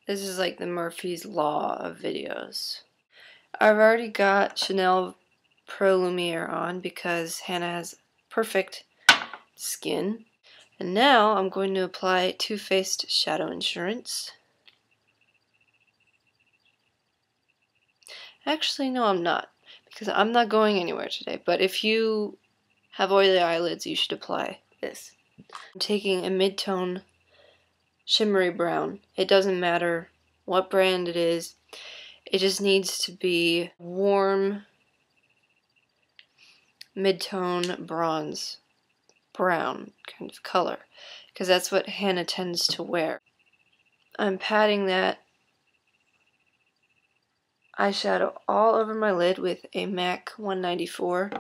This is like the Murphy's Law of videos. I've already got Chanel Pro Lumiere on because Hannah has perfect skin. And now I'm going to apply Too Faced Shadow Insurance. Actually, no, I'm not, because I'm not going anywhere today. But if you have oily eyelids, you should apply this. I'm taking a mid-tone shimmery brown. It doesn't matter what brand it is. It just needs to be warm, mid-tone bronze, brown kind of color, because that's what Hannah tends to wear. I'm patting that eyeshadow all over my lid with a MAC 194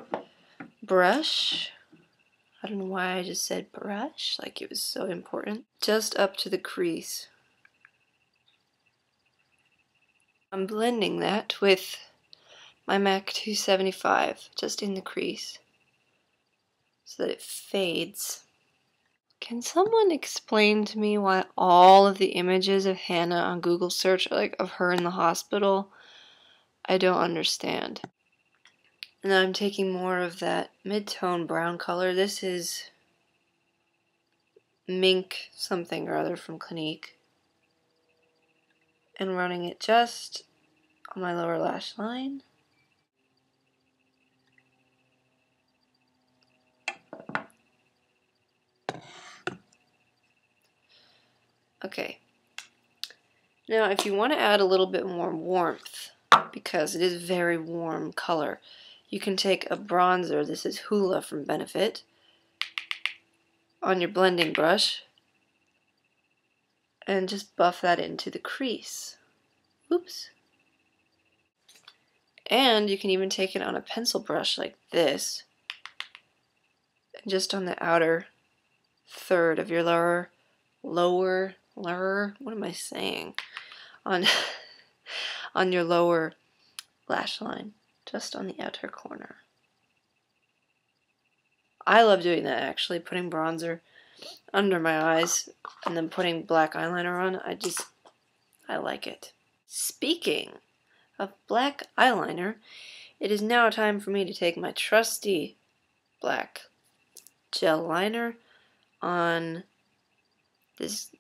brush. I don't know why I just said brush, like it was so important. Just up to the crease. I'm blending that with my MAC 275, just in the crease, so that it fades. Can someone explain to me why all of the images of Hannah on Google search are like of her in the hospital? I don't understand. And then I'm taking more of that mid-tone brown color. This is Mink something or other from Clinique. And running it just on my lower lash line. Okay. Now if you want to add a little bit more warmth, because it is a very warm color, you can take a bronzer. This is Hoola from Benefit. On your blending brush. And just buff that into the crease. Oops. And you can even take it on a pencil brush like this. And just on the outer third of your lower, what am I saying? On your lower lash line, just on the outer corner. I love doing that actually, putting bronzer under my eyes and then putting black eyeliner on. I like it. Speaking of black eyeliner, it is now time for me to take my trusty black gel liner on this,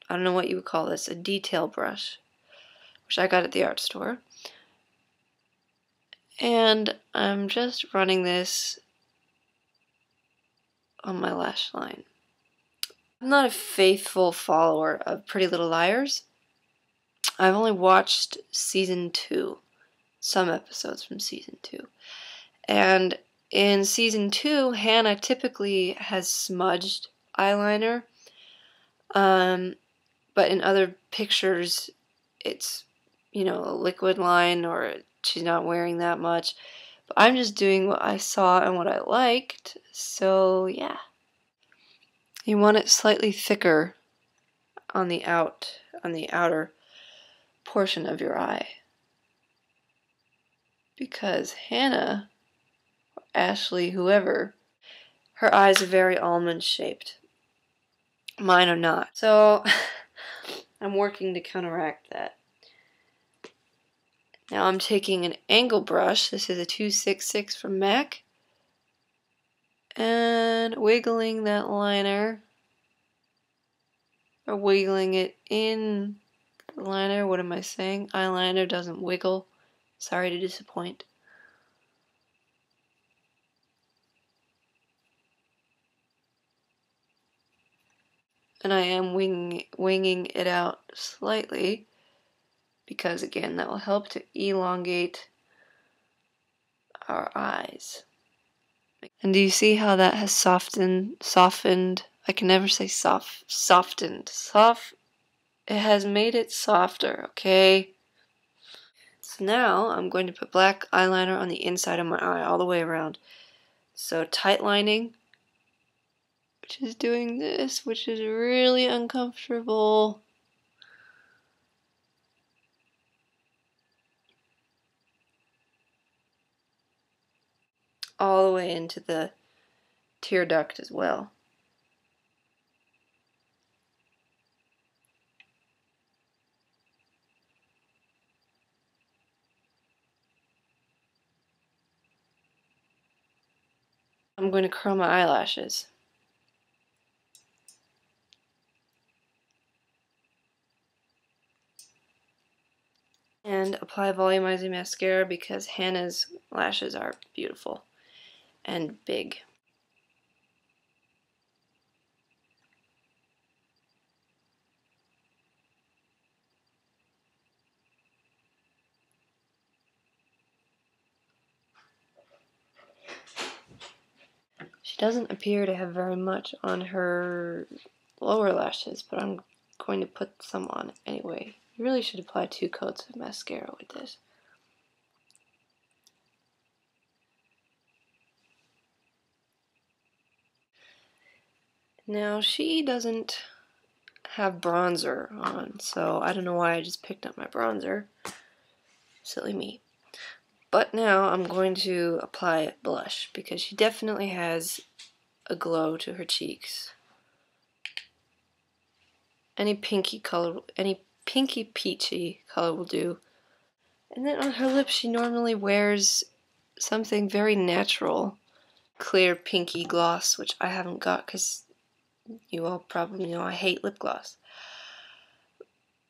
I don't know what you would call this, a detail brush, which I got at the art store. And I'm just running this on my lash line. I'm not a faithful follower of Pretty Little Liars. I've only watched season 2, some episodes from season 2. And in season 2, Hannah typically has smudged eyeliner. But in other pictures, it's, you know, a liquid line, or she's not wearing that much. But I'm just doing what I saw and what I liked, so yeah. You want it slightly thicker on the outer portion of your eye. Because Hannah, or Ashley, whoever, her eyes are very almond shaped. Mine are not. So I'm working to counteract that. Now I'm taking an angle brush. This is a 266 from MAC. And wiggling that liner. Or wiggling it in the liner. What am I saying? Eyeliner doesn't wiggle. Sorry to disappoint. And I am winging it out slightly, because again, that will help to elongate our eyes. And do you see how that has softened? I can never say softened. It has made it softer, okay? So now I'm going to put black eyeliner on the inside of my eye, all the way around. So tight lining, which is doing this, which is really uncomfortable. All the way into the tear duct as well. I'm going to curl my eyelashes. And apply volumizing mascara because Hannah's lashes are beautiful and big. She doesn't appear to have very much on her lower lashes, but I'm going to put some on anyway. You really should apply 2 coats of mascara with this. Now, she doesn't have bronzer on, so I don't know why I just picked up my bronzer. Silly me. But now I'm going to apply blush because she definitely has a glow to her cheeks. Any pinky color, any pinky peachy color will do. And then on her lips she normally wears something very natural. Clear pinky gloss, which I haven't got because you all probably know I hate lip gloss.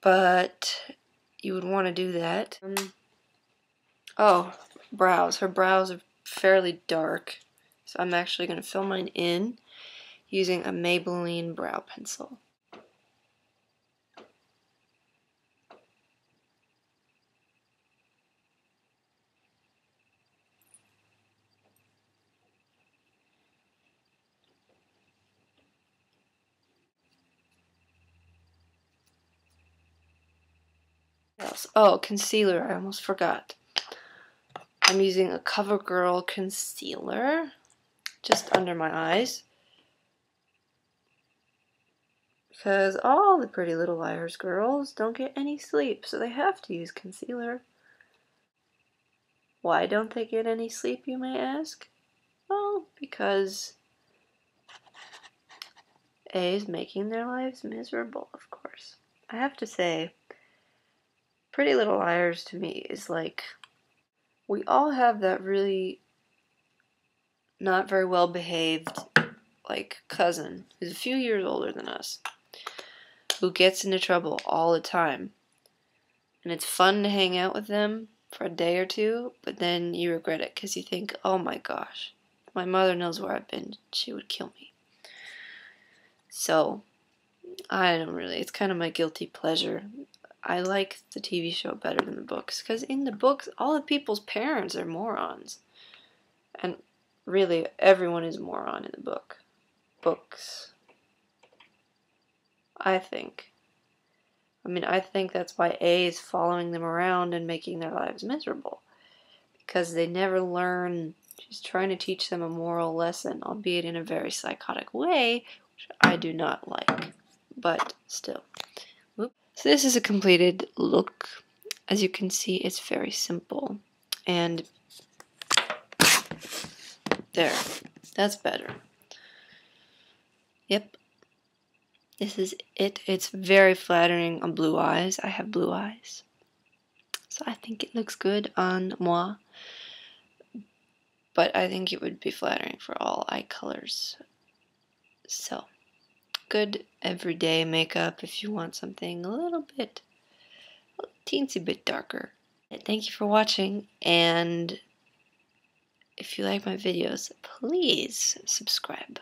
But you would want to do that. Oh, brows. Her brows are fairly dark, so I'm actually going to fill mine in using a Maybelline brow pencil. What else? Oh, concealer. I almost forgot. I'm using a CoverGirl concealer just under my eyes because all the Pretty Little Liars girls don't get any sleep, so they have to use concealer. Why don't they get any sleep, you may ask? Well, because A is making their lives miserable, of course. I have to say, Pretty Little Liars to me is like, we all have that really not very well behaved like cousin who's a few years older than us who gets into trouble all the time, and it's fun to hang out with them for a day or two, but then you regret it because you think, oh my gosh, my mother knows where I've been, she would kill me. So I don't really, it's kind of my guilty pleasure. I like the TV show better than the books because in the books all the people's parents are morons, and really everyone is a moron in the books, I think. I mean, I think that's why A is following them around and making their lives miserable. Because they never learn. She's trying to teach them a moral lesson, albeit in a very psychotic way, which I do not like. But still. So this is a completed look. As you can see, it's very simple. And there. That's better. Yep. This is it. It's very flattering on blue eyes. I have blue eyes. So I think it looks good on moi. But I think it would be flattering for all eye colors. So, good everyday makeup if you want something a teensy bit darker. And thank you for watching, and if you like my videos, please subscribe.